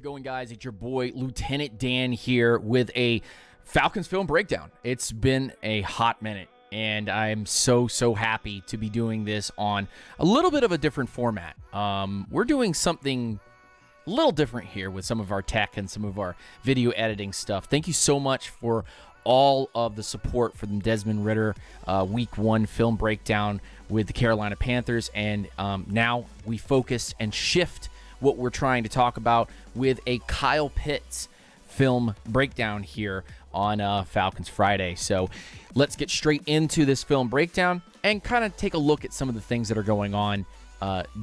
going, guys? It's your boy, Lieutenant Dan, here with a Falcons film breakdown. It's been a hot minute, and I'm so happy to be doing this on a little bit of a different format. We're doing something a little different here with some of our tech and some of our video editing stuff. Thank you so much for all of the support for the Desmond Ridder Week 1 film breakdown with the Carolina Panthers, and now we focus and shift what we're trying to talk about with a Kyle Pitts film breakdown here on Falcons Friday. So let's get straight into this film breakdown and kind of take a look at some of the things that are going on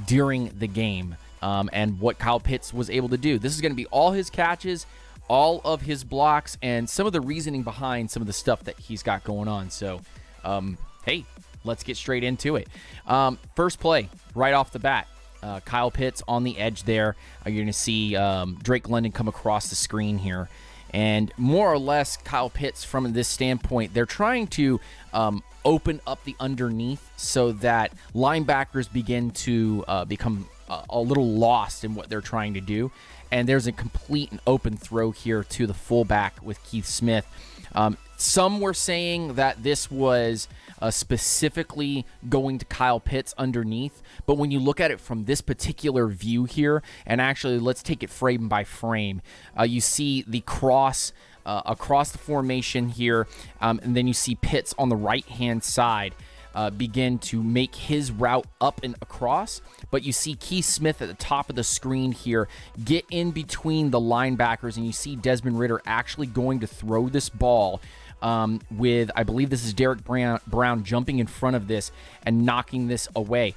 during the game and what Kyle Pitts was able to do. This is going to be all his catches, all of his blocks, and some of the reasoning behind some of the stuff that he's got going on. So, hey, let's get straight into it. First play, right off the bat. Kyle Pitts on the edge there. You're going to see Drake London come across the screen here. And more or less, Kyle Pitts, from this standpoint, they're trying to open up the underneath so that linebackers begin to become a little lost in what they're trying to do. And there's a complete and open throw here to the fullback with Keith Smith. Some were saying that this was specifically going to Kyle Pitts underneath, but when you look at it from this particular view here, and actually let's take it frame by frame, you see the cross across the formation here, and then you see Pitts on the right-hand side begin to make his route up and across, but you see Keith Smith at the top of the screen here get in between the linebackers, and you see Desmond Ridder actually going to throw this ball with, I believe this is Derek Brown jumping in front of this and knocking this away.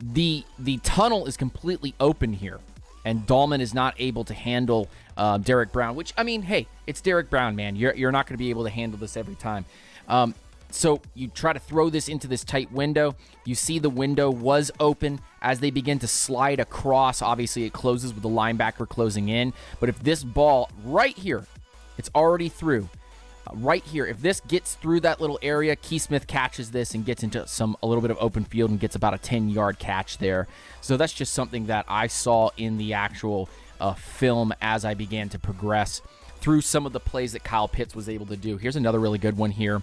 The tunnel is completely open here, and Dahlman is not able to handle Derek Brown, which, I mean, hey, it's Derek Brown, man. You're not going to be able to handle this every time. So you try to throw this into this tight window. You see the window was open as they begin to slide across. Obviously, it closes with the linebacker closing in. But if this ball right here, it's already through. Right here, if this gets through that little area, Keith Smith catches this and gets into a little bit of open field and gets about a 10-yard catch there. So that's just something that I saw in the actual film as I began to progress through some of the plays that Kyle Pitts was able to do. Here's another really good one here.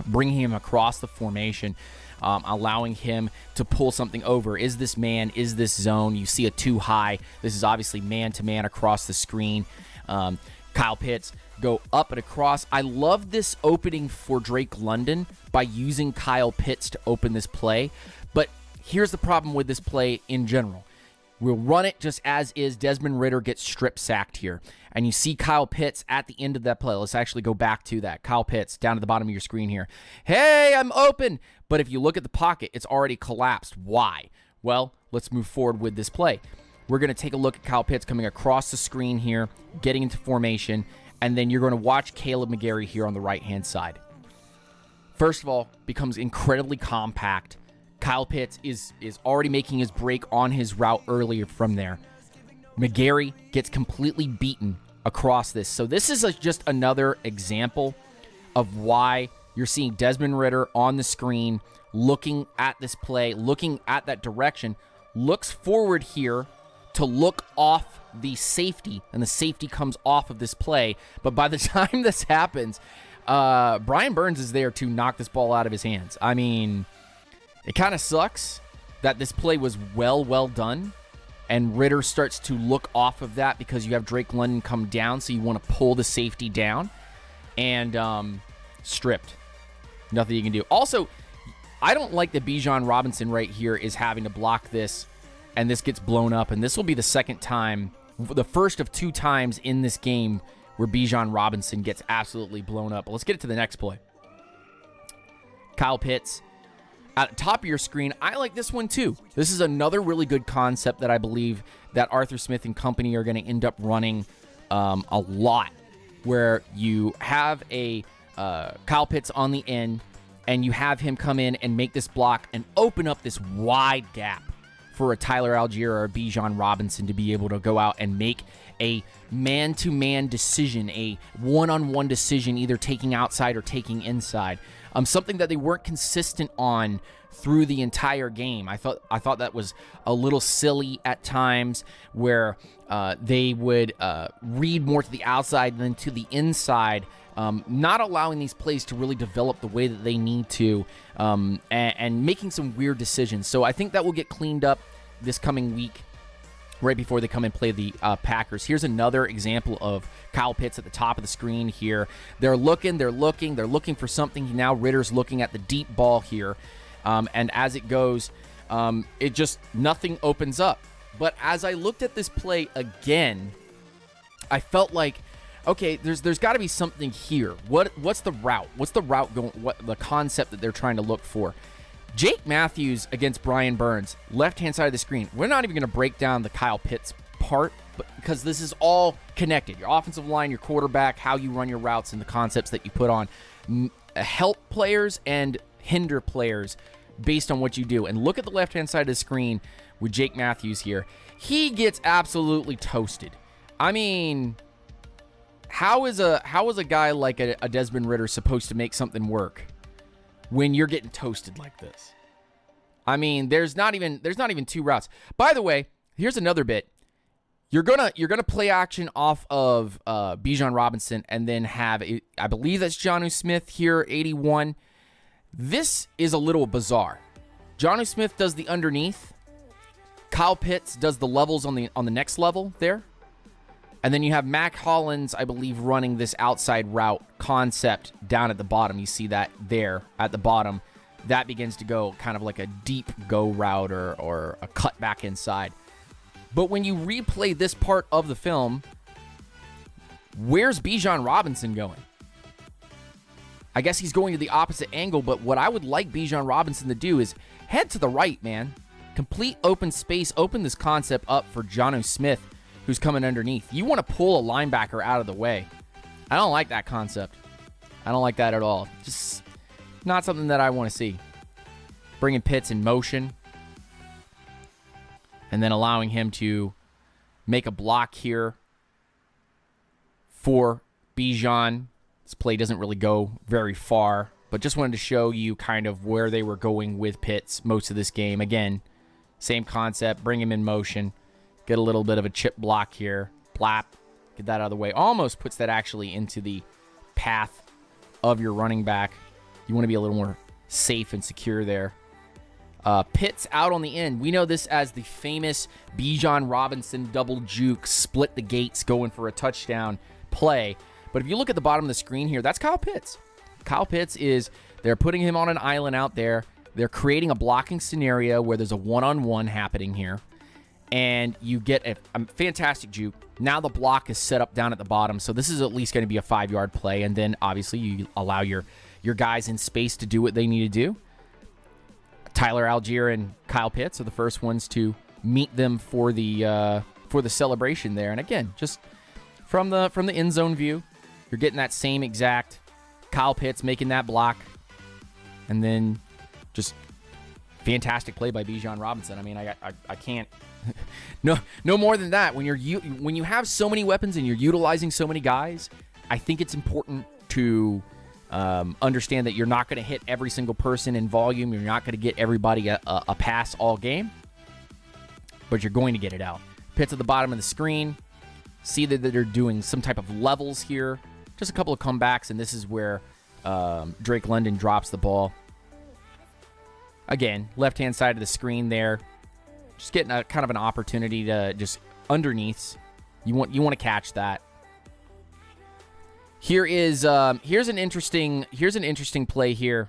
Bringing him across the formation, allowing him to pull something over. Is this man? Is this zone? You see a too high. This is obviously man-to-man across the screen. Kyle Pitts go up and across. I love this opening for Drake London by using Kyle Pitts to open this play. But here's the problem with this play in general. We'll run it just as is. Desmond Ridder gets strip sacked here. And you see Kyle Pitts at the end of that play. Let's actually go back to that. Kyle Pitts down at the bottom of your screen here. Hey, I'm open. But if you look at the pocket, it's already collapsed. Why? Well, let's move forward with this play. We're going to take a look at Kyle Pitts coming across the screen here, getting into formation, and then you're going to watch Caleb McGarry here on the right-hand side. First of all, becomes incredibly compact. Kyle Pitts is already making his break on his route earlier from there. McGarry gets completely beaten across this. So this is just another example of why you're seeing Desmond Ridder on the screen, looking at this play, looking at that direction, looks forward here to look off the safety, and the safety comes off of this play. But by the time this happens, Brian Burns is there to knock this ball out of his hands. I mean, it kind of sucks that this play was well done, and Ridder starts to look off of that because you have Drake London come down, so you want to pull the safety down, and stripped. Nothing you can do. Also, I don't like that Bijan Robinson right here is having to block this, and this gets blown up, and this will be the second time, the first of 2 times in this game where Bijan Robinson gets absolutely blown up. But let's get it to the next play. Kyle Pitts at the top of your screen. I like this one too. This is another really good concept that I believe that Arthur Smith and company are going to end up running a lot, where you have a Kyle Pitts on the end, and you have him come in and make this block and open up this wide gap for a Tyler Algier or a Bijan Robinson to be able to go out and make a man-to-man decision, a one-on-one decision, either taking outside or taking inside. Something that they weren't consistent on through the entire game. I thought that was a little silly at times, where they would read more to the outside than to the inside, not allowing these plays to really develop the way that they need to, and making some weird decisions. So I think that will get cleaned up this coming week, right before they come and play the Packers. Here's another example of Kyle Pitts at the top of the screen here. They're looking for something. Now Ritter's looking at the deep ball here, and as it goes, it just, nothing opens up. But as I looked at this play again, I felt like, okay, there's got to be something here. What's the route? What's the route going? What the concept that they're trying to look for? Jake Matthews against Brian Burns, left-hand side of the screen. We're not even going to break down the Kyle Pitts part, but because this is all connected. Your offensive line, your quarterback, how you run your routes, and the concepts that you put on. Help players and hinder players based on what you do. And look at the left-hand side of the screen with Jake Matthews here. He gets absolutely toasted. I mean, how is a guy like a Desmond Ridder supposed to make something work when you're getting toasted like this? I mean, there's not even two routes. By the way, here's another bit. You're gonna play action off of Bijan Robinson and then have I believe that's Jonnu Smith here, 81. This is a little bizarre. Jonnu Smith does the underneath. Kyle Pitts does the levels on the next level there. And then you have Mac Hollins, I believe, running this outside route concept down at the bottom. You see that there at the bottom. That begins to go kind of like a deep go route or a cut back inside. But when you replay this part of the film, where's Bijan Robinson going? I guess he's going to the opposite angle, but what I would like Bijan Robinson to do is head to the right, man. Complete open space, open this concept up for Jonnu Smith, who's coming underneath. You want to pull a linebacker out of the way. I don't like that concept. I don't like that at all. Just not something that I want to see. Bringing Pitts in motion and then allowing him to make a block here for Bijan. This play doesn't really go very far, but just wanted to show you kind of where they were going with Pitts most of this game. Again, same concept, bring him in motion, get a little bit of a chip block here, blap, get that out of the way. Almost puts that actually into the path of your running back. You want to be a little more safe and secure there. Pitts out on the end. We know this as the famous Bijan Robinson double juke, split the gates, going for a touchdown play. But if you look at the bottom of the screen here, that's Kyle Pitts. Kyle Pitts they're putting him on an island out there. They're creating a blocking scenario where there's a one-on-one happening here. And you get a fantastic juke. Now the block is set up down at the bottom, so this is at least going to be a 5-yard play. And then, obviously, you allow your guys in space to do what they need to do. Tyler Algier and Kyle Pitts are the first ones to meet them for the celebration there. And again, just from the end zone view, you're getting that same exact Kyle Pitts making that block, and then just fantastic play by Bijan Robinson. I mean, I can't no more than that. When you have so many weapons and you're utilizing so many guys, I think it's important to understand that you're not going to hit every single person in volume. You're not going to get everybody a pass all game, but you're going to get it out. Pitts at the bottom of the screen. See that they're doing some type of levels here. Just a couple of comebacks, and this is where Drake London drops the ball. Again, left-hand side of the screen there. Just getting a kind of an opportunity to just underneath. You want to catch that. Here's an interesting play here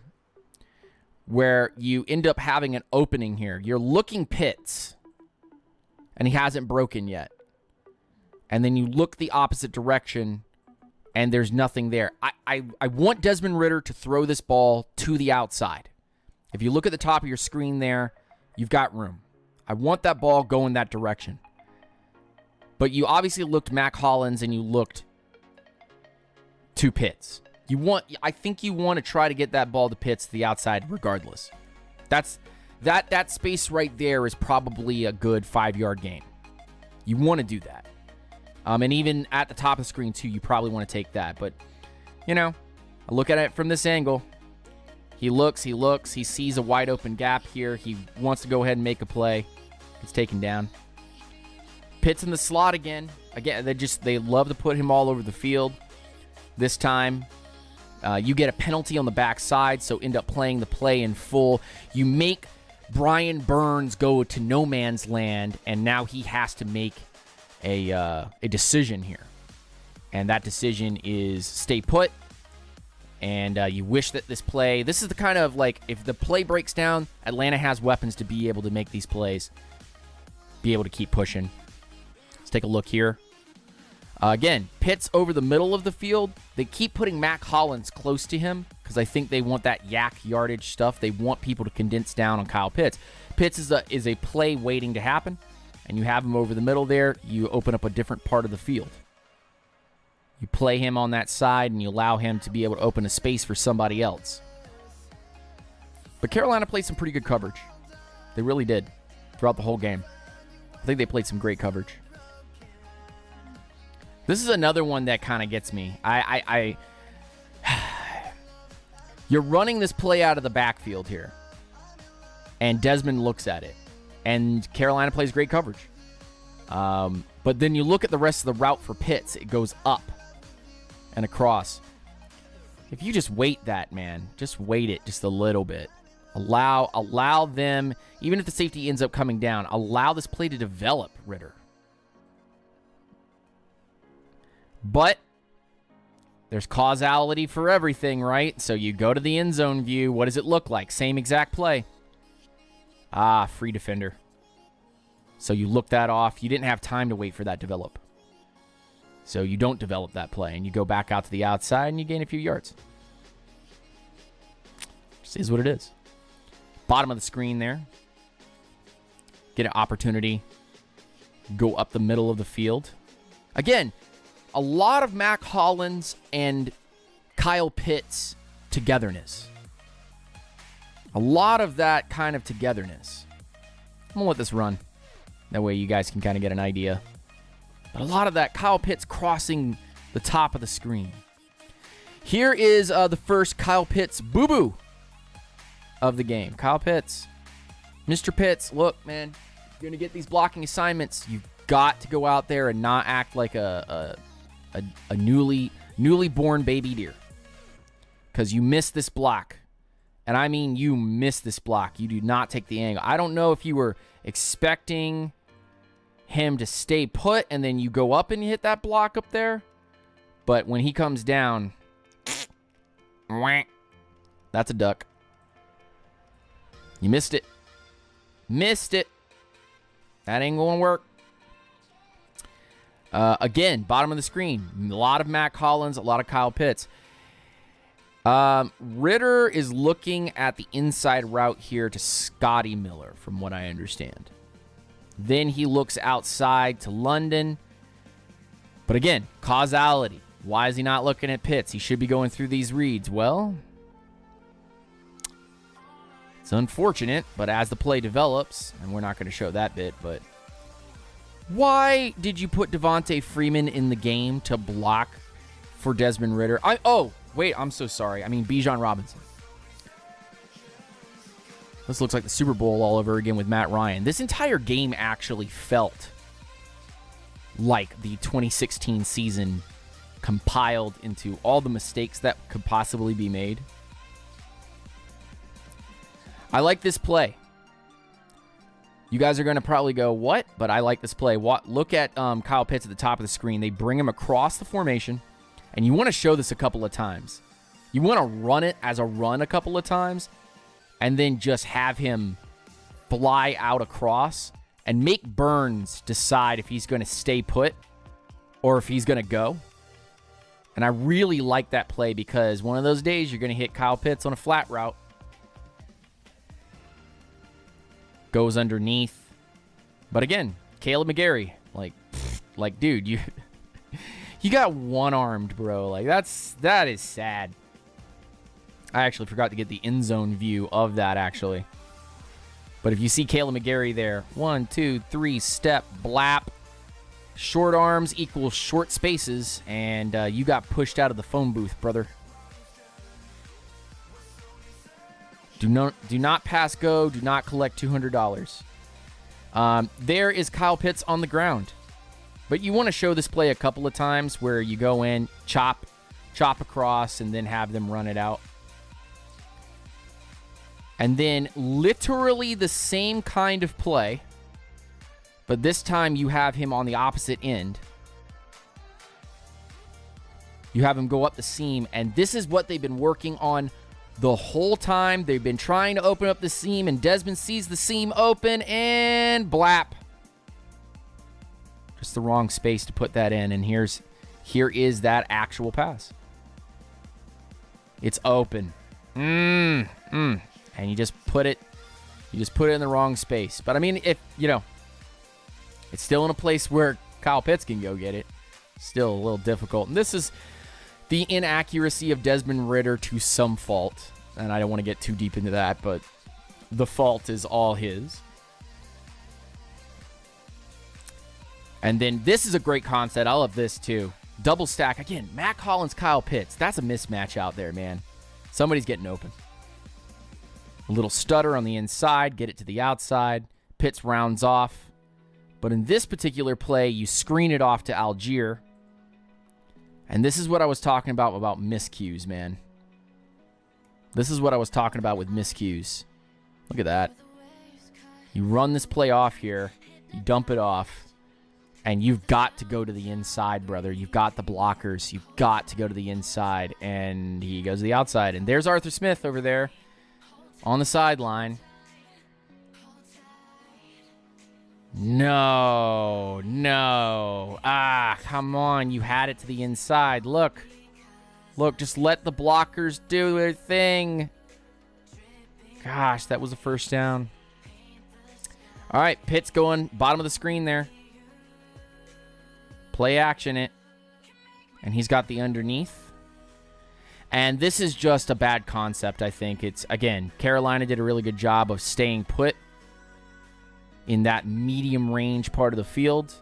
where you end up having an opening here. You're looking Pitts, and he hasn't broken yet. And then you look the opposite direction, and there's nothing there. I want Desmond Ridder to throw this ball to the outside. If you look at the top of your screen there, you've got room. I want that ball going that direction. But you obviously looked Mac Hollins, and you looked to Pitts. I think you want to try to get that ball to Pitts to the outside regardless. That's That space right there is probably a good 5-yard gain. You want to do that. And even at the top of the screen, too, you probably want to take that. But, I look at it from this angle. He looks, he sees a wide open gap here. He wants to go ahead and make a play. It's taken down. Pitts in the slot again. Again, they love to put him all over the field. This time, you get a penalty on the backside, so end up playing the play in full. You make Brian Burns go to no man's land, and now he has to make a decision here. And that decision is stay put. And you wish that this is the kind of, like, if the play breaks down, Atlanta has weapons to be able to make these plays, be able to keep pushing. Let's take a look here. Again, Pitts over the middle of the field. They keep putting Mac Hollins close to him because I think they want that yak yardage stuff. They want people to condense down on Kyle Pitts. Pitts is a play waiting to happen, and you have him over the middle there. You open up a different part of the field. You play him on that side, and you allow him to be able to open a space for somebody else. But Carolina played some pretty good coverage. They really did throughout the whole game. I think they played some great coverage. This is another one that kind of gets me. You're running this play out of the backfield here, and Desmond looks at it, and Carolina plays great coverage. But then you look at the rest of the route for Pitts. It goes up and across. If you just wait that, man, just wait it just a little bit. Allow them, even if the safety ends up coming down, allow this play to develop, Ritter. But there's causality for everything, right? So you go to the end zone view. What does it look like? Same exact play. Free defender. So you look that off. You didn't have time to wait for that to develop. So you don't develop that play, and you go back out to the outside, and you gain a few yards. Just is what it is. Bottom of the screen there. Get an opportunity. Go up the middle of the field. Again, a lot of Mac Hollins and Kyle Pitts togetherness. A lot of that kind of togetherness. I'm going to let this run. That way you guys can kind of get an idea. But a lot of that Kyle Pitts crossing the top of the screen. Here is the first Kyle Pitts boo-boo of the game. Kyle Pitts. Mr. Pitts, look, man, you're going to get these blocking assignments. You've got to go out there and not act like a newly born baby deer. Because you missed this block. And I mean you missed this block. You do not take the angle. I don't know if you were expecting him to stay put and then you go up and you hit that block up there. But when he comes down, that's a duck. You missed it. Missed it. That ain't going to work. Again, bottom of the screen. A lot of Mac Hollins, a lot of Kyle Pitts. Ritter is looking at the inside route here to Scotty Miller, from what I understand. Then he looks outside to London. But again, causality. Why is he not looking at Pitts? He should be going through these reads. Well, it's unfortunate, but as the play develops, and we're not going to show that bit, but why did you put Devontae Freeman in the game to block for Desmond Ritter? I'm so sorry. I mean, Bijan Robinson. This looks like the Super Bowl all over again with Matt Ryan. This entire game actually felt like the 2016 season compiled into all the mistakes that could possibly be made. I like this play. You guys are going to probably go, what? But I like this play. Look at Kyle Pitts at the top of the screen. They bring him across the formation, and you want to show this a couple of times. You want to run it as a run a couple of times, and then just have him fly out across and make Burns decide if he's going to stay put or if he's going to go. And I really like that play because one of those days you're going to hit Kyle Pitts on a flat route. Goes underneath. But again, Caleb McGarry, like dude, you got one-armed, bro. Like that is sad. I actually forgot to get the end zone view of that, actually. But if you see Kayla McGarry there, 1, 2, 3, step, blap. Short arms equals short spaces, and you got pushed out of the phone booth, brother. Do not pass go. Do not collect $200. There is Kyle Pitts on the ground. But you want to show this play a couple of times where you go in, chop across, and then have them run it out. And then literally the same kind of play, but this time you have him on the opposite end. You have him go up the seam, and this is what they've been working on the whole time. They've been trying to open up the seam, and Desmond sees the seam open, and blap. Just the wrong space to put that in, and here is that actual pass. It's open. And you just put it in the wrong space. But I mean, if it's still in a place where Kyle Pitts can go get it. Still a little difficult. And this is the inaccuracy of Desmond Ridder to some fault. And I don't want to get too deep into that, but the fault is all his. And then this is a great concept. I love this too. Double stack. Again, Matt Collins, Kyle Pitts. That's a mismatch out there, man. Somebody's getting open. A little stutter on the inside. Get it to the outside. Pitts rounds off. But in this particular play, you screen it off to Algier. And this is what I was talking about miscues, man. This is what I was talking about with miscues. Look at that. You run this play off here. You dump it off. And you've got to go to the inside, brother. You've got the blockers. You've got to go to the inside. And he goes to the outside. And there's Arthur Smith over there on the sideline. No. Come on. You had it to the inside. Look, just let the blockers do their thing. Gosh, that was a first down. All right, Pitts going bottom of the screen there. Play action it. And he's got the underneath. And this is just a bad concept, I think. It's, again, Carolina did a really good job of staying put in that medium range part of the field.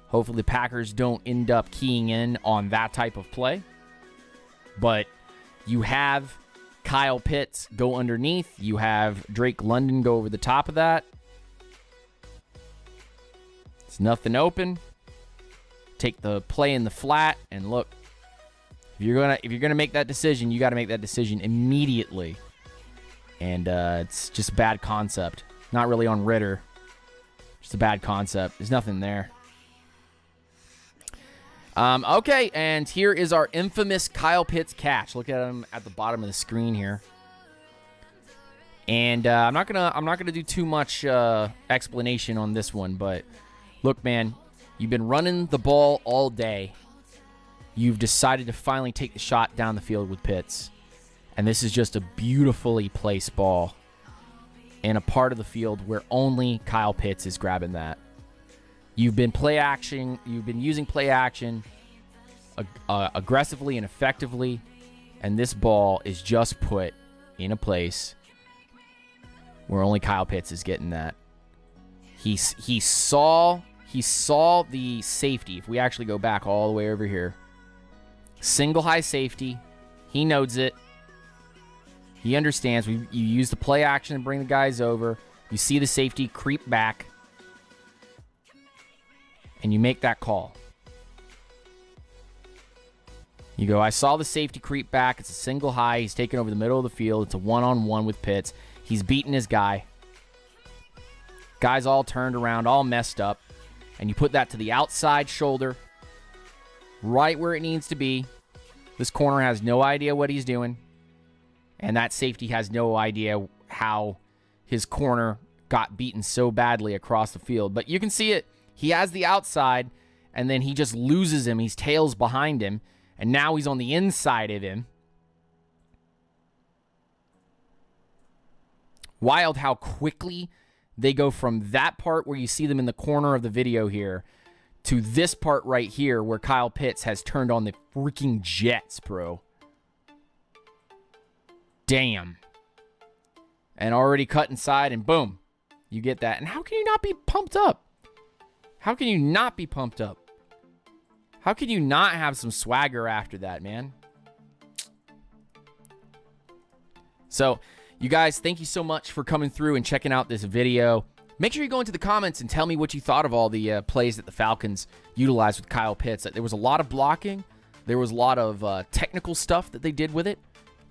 Hopefully the Packers don't end up keying in on that type of play. But you have Kyle Pitts go underneath. You have Drake London go over the top of that. It's nothing open. Take the play in the flat, and look, if you're gonna make that decision, you got to make that decision immediately. And it's just a bad concept. Not really on Ridder. Just a bad concept. There's nothing there. Okay, and here is our infamous Kyle Pitts catch. Look at him at the bottom of the screen here. And I'm not gonna do too much explanation on this one, but look, man. You've been running the ball all day. You've decided to finally take the shot down the field with Pitts. And this is just a beautifully placed ball in a part of the field where only Kyle Pitts is grabbing that. You've been using play action aggressively and effectively. And this ball is just put in a place where only Kyle Pitts is getting that. He saw the safety. If we actually go back all the way over here. Single high safety. He knows it. He understands. You use the play action to bring the guys over. You see the safety creep back. And you make that call. You go, I saw the safety creep back. It's a single high. He's taking over the middle of the field. It's a one-on-one with Pitts. He's beating his guy. Guy's all turned around, all messed up. And you put that to the outside shoulder, right where it needs to be. This corner has no idea what he's doing. And that safety has no idea how his corner got beaten so badly across the field. But you can see it. He has the outside, and then he just loses him. He's tails behind him, and now he's on the inside of him. Wild how quickly they go from that part where you see them in the corner of the video here to this part right here where Kyle Pitts has turned on the freaking jets, bro. Damn. And already cut inside, and boom. You get that. And how can you not be pumped up? How can you not be pumped up? How can you not have some swagger after that, man? So, you guys, thank you so much for coming through and checking out this video. Make sure you go into the comments and tell me what you thought of all the plays that the Falcons utilized with Kyle Pitts. There was a lot of blocking. There was a lot of technical stuff that they did with it.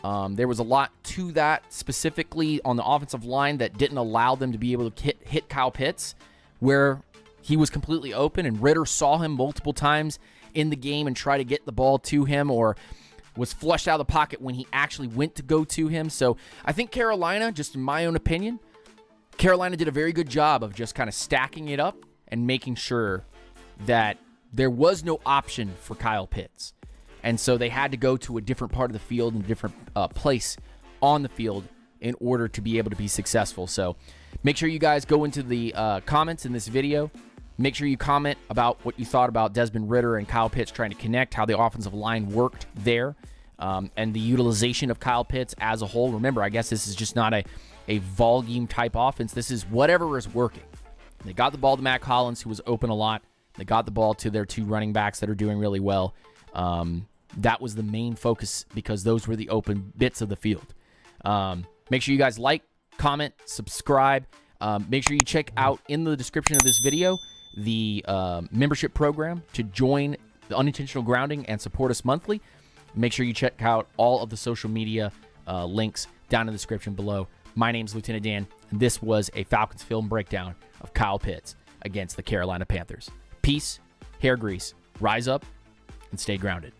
There was a lot to that specifically on the offensive line that didn't allow them to be able to hit Kyle Pitts, where he was completely open and Ritter saw him multiple times in the game and try to get the ball to him, or was flushed out of the pocket when he actually went to go to him. So I think Carolina, just in my own opinion, Carolina did a very good job of just kind of stacking it up and making sure that there was no option for Kyle Pitts. And so they had to go to a different part of the field and a different place on the field in order to be able to be successful. So make sure you guys go into the comments in this video. Make sure you comment about what you thought about Desmond Ritter and Kyle Pitts trying to connect, how the offensive line worked there, and the utilization of Kyle Pitts as a whole. Remember, I guess this is just not a volume-type offense. This is whatever is working. They got the ball to Matt Collins, who was open a lot. They got the ball to their two running backs that are doing really well. That was the main focus because those were the open bits of the field. Make sure you guys like, comment, subscribe. Make sure you check out in the description of this video the membership program to join the Unintentional Grounding and support us monthly. Make sure you check out all of the social media links down in the description below. My name's Lieutenant Dan, and this was a Falcons film breakdown of Kyle Pitts against the Carolina Panthers. Peace, hair grease, rise up, and stay grounded.